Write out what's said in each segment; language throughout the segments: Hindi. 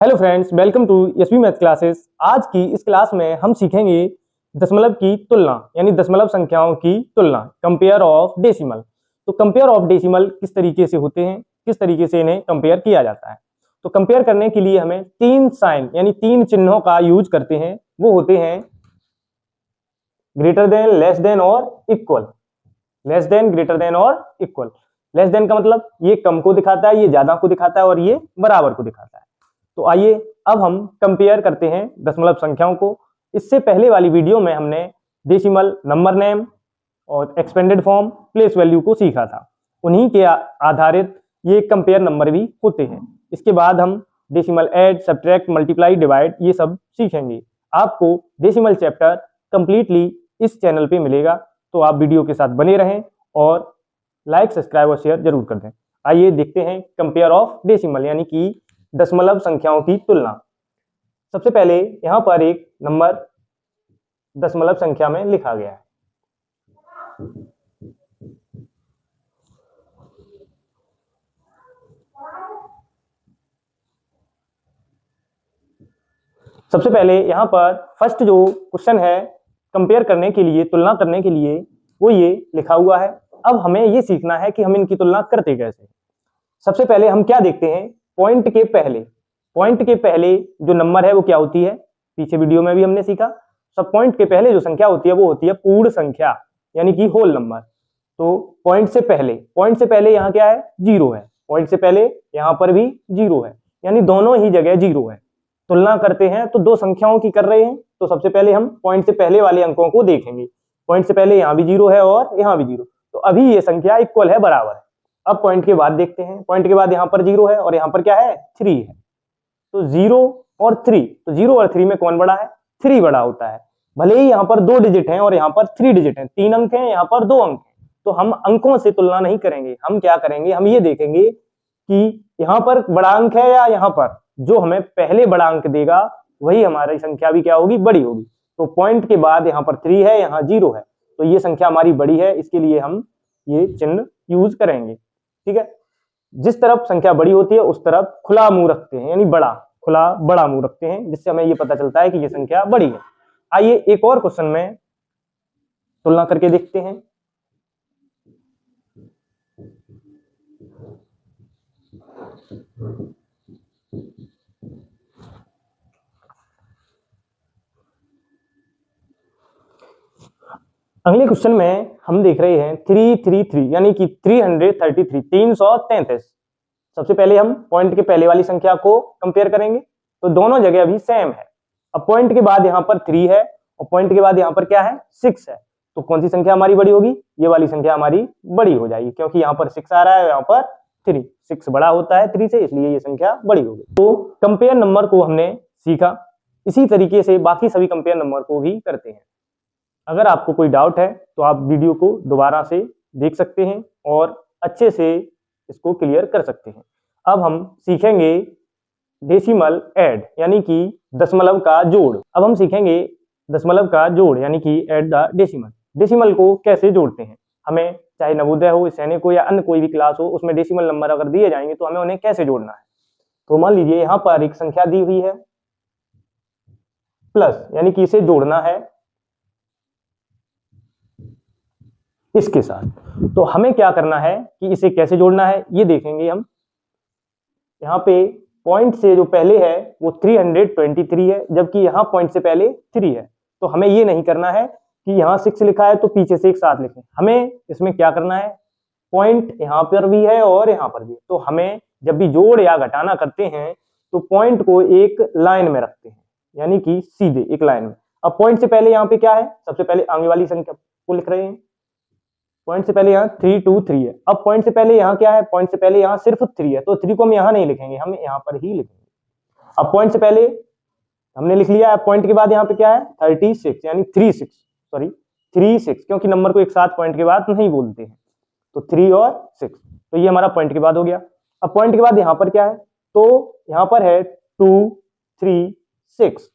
Hello friends, welcome to SV math classes. आज की इस क्लास में हम सीखेंगे दशमलव की तुलना यानी दशमलव संख्याओं की तुलना, कंपेयर ऑफ डेसिमल। तो कंपेयर ऑफ डेसिमल किस तरीके से होते हैं, किस तरीके से इन्हें कंपेयर किया जाता है। तो कंपेयर करने के लिए हमें तीन साइन यानी तीन चिन्हों का यूज करते हैं। वो होते हैं ग्रेटर देन, लेस देन और equal. Less than, greater than और इक्वल। लेस देन का मतलब ये कम को दिखाता है, ये ज्यादा को दिखाता है और ये बराबर को दिखाता है। तो आइए अब हम कंपेयर करते हैं दशमलव संख्याओं को। इससे पहले वाली वीडियो में हमने डेसिमल, नंबर नेम और एक्सपेंडेड फॉर्म, प्लेस वैल्यू को सीखा था। उन्हीं के आधारित ये कंपेयर नंबर भी होते हैं। इसके बाद हम decimal add, subtract, multiply, divide ये सब सीखेंगे। आपको डेसिमल चैप्टर कंप्लीटली इस चैनल पे मिलेगा, तो आप वीडियो के साथ बने रहें और लाइक, सब्सक्राइब और शेयर जरूर कर दें। आइए देखते हैं कंपेयर ऑफ डेसिमल यानी कि दशमलव संख्याओं की तुलना। सबसे पहले यहां पर एक नंबर दशमलव संख्या में लिखा गया है। सबसे पहले यहां पर फर्स्ट जो क्वेश्चन है कंपेयर करने के लिए, तुलना करने के लिए, वो ये लिखा हुआ है। अब हमें ये सीखना है कि हम इनकी तुलना करते कैसे। सबसे पहले हम क्या देखते हैं, पॉइंट के पहले जो नंबर है वो क्या होती है, पीछे वीडियो में भी हमने सीखा। सब पॉइंट के पहले जो संख्या होती है वो होती है पूर्ण संख्या यानी कि होल नंबर। तो पॉइंट से पहले यहाँ क्या है, जीरो है। पॉइंट से पहले यहाँ पर भी जीरो है, यानी दोनों ही जगह जीरो है। तुलना करते हैं तो दो संख्याओं की कर रहे हैं, तो सबसे पहले हम पॉइंट से पहले वाले अंकों को देखेंगे। पॉइंट से पहले यहाँ भी जीरो है और यहाँ भी जीरो, तो अभी ये संख्या इक्वल है, बराबर है। अब पॉइंट के बाद देखते हैं, पॉइंट के बाद यहाँ पर जीरो है और यहाँ पर क्या है, थ्री है। तो जीरो और थ्री, तो जीरो और थ्री में कौन बड़ा है, थ्री बड़ा होता है। भले ही यहाँ पर दो डिजिट हैं और यहाँ पर थ्री डिजिट हैं, तीन अंक हैं, यहाँ पर दो अंक हैं, तो हम अंकों से तुलना नहीं करेंगे। हम क्या करेंगे, हम ये देखेंगे कि यहाँ पर बड़ा अंक है या यहाँ पर जो हमें पहले बड़ा अंक देगा वही हमारी संख्या भी क्या होगी, बड़ी होगी। तो पॉइंट के बाद यहाँ पर थ्री है, यहाँ जीरो है, तो ये संख्या हमारी बड़ी है, इसके लिए हम ये चिन्ह यूज करेंगे। ठीक है, जिस तरफ संख्या बड़ी होती है उस तरफ खुला मुंह रखते हैं, यानी बड़ा मुंह रखते हैं, जिससे हमें ये पता चलता है कि ये संख्या बड़ी है। आइए एक और क्वेश्चन में तुलना करके देखते हैं। अगले क्वेश्चन में हम देख रहे हैं 333 यानी कि 333, 333। सबसे पहले हम पॉइंट के पहले वाली संख्या को कंपेयर करेंगे, तो दोनों जगह अभी सेम है। अब पॉइंट के बाद यहाँ पर थ्री है और पॉइंट के बाद यहाँ पर क्या है, सिक्स है, तो कौन सी संख्या हमारी बड़ी होगी, ये वाली संख्या हमारी बड़ी हो जाएगी, क्योंकि यहाँ पर सिक्स आ रहा है, यहाँ पर थ्री, सिक्स बड़ा होता है थ्री से, इसलिए ये संख्या बड़ी होगी। तो कंपेयर नंबर को हमने सीखा, इसी तरीके से बाकी सभी कंपेयर नंबर को भी करते हैं। अगर आपको कोई डाउट है तो आप वीडियो को दोबारा से देख सकते हैं और अच्छे से इसको क्लियर कर सकते हैं। अब हम सीखेंगे डेसिमल ऐड यानी कि दशमलव का जोड़। अब हम सीखेंगे दशमलव का जोड़ यानी कि ऐड द डेसिमल। डेसिमल को कैसे जोड़ते हैं, हमें चाहे नवोदय हो, सैनिक हो या अन्य कोई भी क्लास हो, उसमें डेसिमल नंबर अगर दिए जाएंगे तो हमें उन्हें कैसे जोड़ना है। तो मान लीजिए यहाँ पर एक संख्या दी हुई है प्लस, यानी कि इसे जोड़ना है इसके साथ। तो हमें क्या करना है कि इसे कैसे जोड़ना है ये देखेंगे हम। यहाँ पे पॉइंट से जो पहले है वो 323 है, जबकि यहाँ पॉइंट से पहले 3 है। तो हमें ये नहीं करना है कि यहाँ 6 लिखा है तो पीछे से एक साथ लिखें। हमें इसमें क्या करना है, पॉइंट यहाँ पर भी है और यहाँ पर भी, तो हमें जब भी जोड़ या घटाना करते हैं तो पॉइंट को एक लाइन में रखते हैं, यानी कि सीधे एक लाइन में। अब पॉइंट से पहले यहाँ पे क्या है, सबसे पहले आगे वाली संख्या को लिख रहे हैं। पॉइंट से पहले यहाँ 323 है। अब पॉइंट से पहले यहाँ क्या है, पॉइंट से पहले यहाँ सिर्फ 3 है, तो 3 को हम यहाँ नहीं लिखेंगे, हम यहाँ पर ही लिखेंगे। अब पॉइंट से पहले हमने लिख लिया, पॉइंट के बाद यहाँ पे क्या है 36 यानी 36, क्योंकि नंबर को एक साथ पॉइंट के बाद नहीं बोलते हैं, तो 3 और 6, तो ये हमारा पॉइंट के बाद हो गया। अब पॉइंट के बाद यहाँ पर क्या है, तो यहाँ पर है 2 3 6,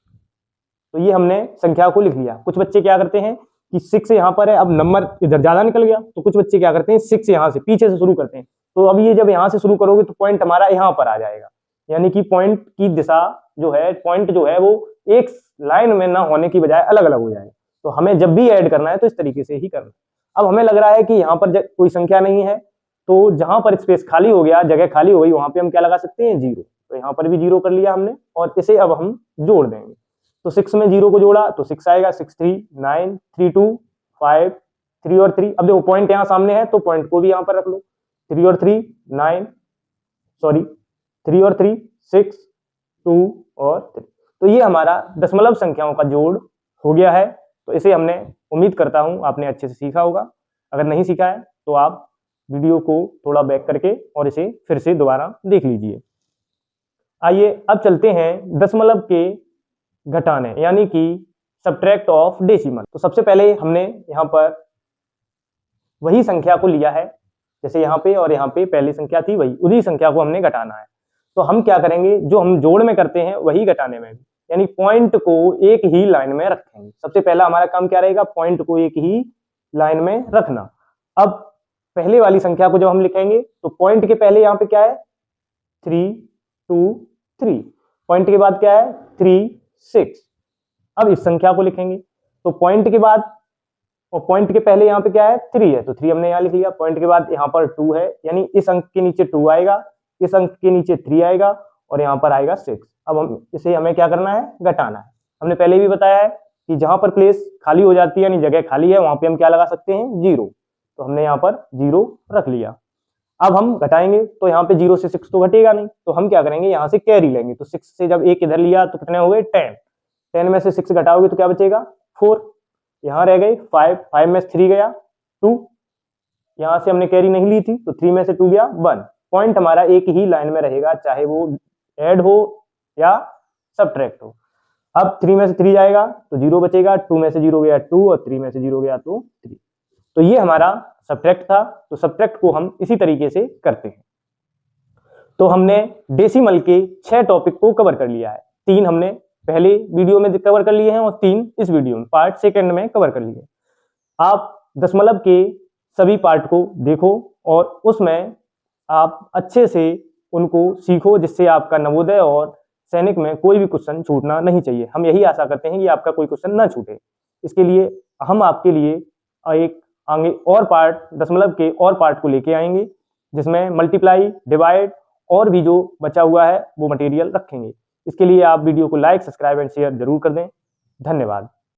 तो ये हमने संख्या को लिख लिया। कुछ बच्चे क्या करते हैं कि 6 यहाँ पर है, अब नंबर इधर ज्यादा निकल गया, तो कुछ बच्चे क्या करते हैं 6 यहाँ से पीछे से शुरू करते हैं, तो अब ये जब यहाँ से शुरू करोगे तो पॉइंट हमारा यहाँ पर आ जाएगा, यानी कि पॉइंट की दिशा जो है, पॉइंट जो है वो एक लाइन में ना होने की बजाय अलग अलग हो जाए। तो हमें जब भी ऐड करना है तो इस तरीके से ही करना है। अब हमें लग रहा है कि यहाँ पर कोई संख्या नहीं है, तो जहां पर स्पेस खाली हो गया, जगह खाली हो गई, वहां पे हम क्या लगा सकते हैं, 0। तो यहाँ पर भी 0 कर लिया हमने, और इसे अब हम जोड़ देंगे। तो 6 में 0 को जोड़ा तो 6 आएगा, 6 3 9 3 2 5 3 और 3। अब देखो पॉइंट यहाँ सामने है तो पॉइंट को भी यहाँ पर रख लो। 3 और 3 9, सॉरी 3 और 3 6 2 और 3। तो ये हमारा दशमलव संख्याओं का जोड़ हो गया है। तो इसे हमने, उम्मीद करता हूं आपने अच्छे से सीखा होगा। अगर नहीं सीखा है तो आप वीडियो को थोड़ा बैक करके और इसे फिर से दोबारा देख लीजिए। आइए अब चलते हैं दशमलव के घटाने, यानी कि सब्ट्रैक्ट ऑफ डेसिमल। तो सबसे पहले हमने यहाँ पर वही संख्या को लिया है, जैसे यहाँ पे और यहाँ पे पहली संख्या थी, वही उसी संख्या को हमने घटाना है। तो हम क्या करेंगे, जो हम जोड़ में करते हैं वही घटाने में भी, यानी पॉइंट को एक ही लाइन में रखेंगे। सबसे पहला हमारा काम क्या रहेगा, पॉइंट को एक ही लाइन में रखना। अब पहले वाली संख्या को जब हम लिखेंगे तो पॉइंट के पहले यहाँ पे क्या है, 3 2 3, पॉइंट के बाद क्या है, 3 6। अब इस संख्या को लिखेंगे तो पॉइंट के बाद, और पॉइंट के पहले यहाँ पे क्या है, 3 है, तो 3 हमने यहाँ लिख लिया। पॉइंट के बाद यहाँ पर 2 है, यानी इस अंक के नीचे 2 आएगा, इस अंक के नीचे 3 आएगा, और यहाँ पर आएगा 6। अब हम इसे, हमें क्या करना है, घटाना है। हमने पहले भी बताया है कि जहां पर प्लेस खाली हो जाती है, यानी जगह खाली है, वहां पे हम क्या लगा सकते हैं, 0। तो हमने यहाँ पर 0 रख लिया। अब हम घटाएंगे तो यहाँ पे 0 से 6 तो घटेगा नहीं, तो हम क्या करेंगे, यहाँ से कैरी लेंगे। तो 6 से जब एक इधर लिया तो कितने हो गए, 10। 10 में से 6 घटाओगे तो क्या बचेगा, 4। यहाँ रह गए 5, 5 में से 3 गया 2, यहाँ से हमने कैरी नहीं ली थी तो 3 में से 2 गया 1। पॉइंट हमारा एक ही लाइन में रहेगा, चाहे वो ऐड हो या सब्ट्रैक्ट हो। अब 3 में से 3 जाएगा तो 0 बचेगा, 2 में से 0 गया 2, और 3 में से 0 गया तो 3। तो ये हमारा सब्ट्रैक्ट था। तो सब्ट्रैक्ट को हम इसी तरीके से करते हैं। तो हमने डेसिमल के 6 टॉपिक को कवर कर लिया है। 3 हमने पहले वीडियो में कवर कर लिए हैं और 3 इस वीडियो में पार्ट सेकंड में कवर कर लिए। आप दशमलव के सभी पार्ट को देखो और उसमें आप अच्छे से उनको सीखो, जिससे आपका नवोदय और सैनिक में कोई भी क्वेश्चन छूटना नहीं चाहिए। हम यही आशा करते हैं कि आपका कोई क्वेश्चन ना छूटे। इसके लिए हम आपके लिए एक आगे और पार्ट, दशमलव के और पार्ट को लेके आएंगे, जिसमें मल्टीप्लाई, डिवाइड और भी जो बचा हुआ है वो मटेरियल रखेंगे। इसके लिए आप वीडियो को लाइक, सब्सक्राइब एंड शेयर जरूर कर दें। धन्यवाद।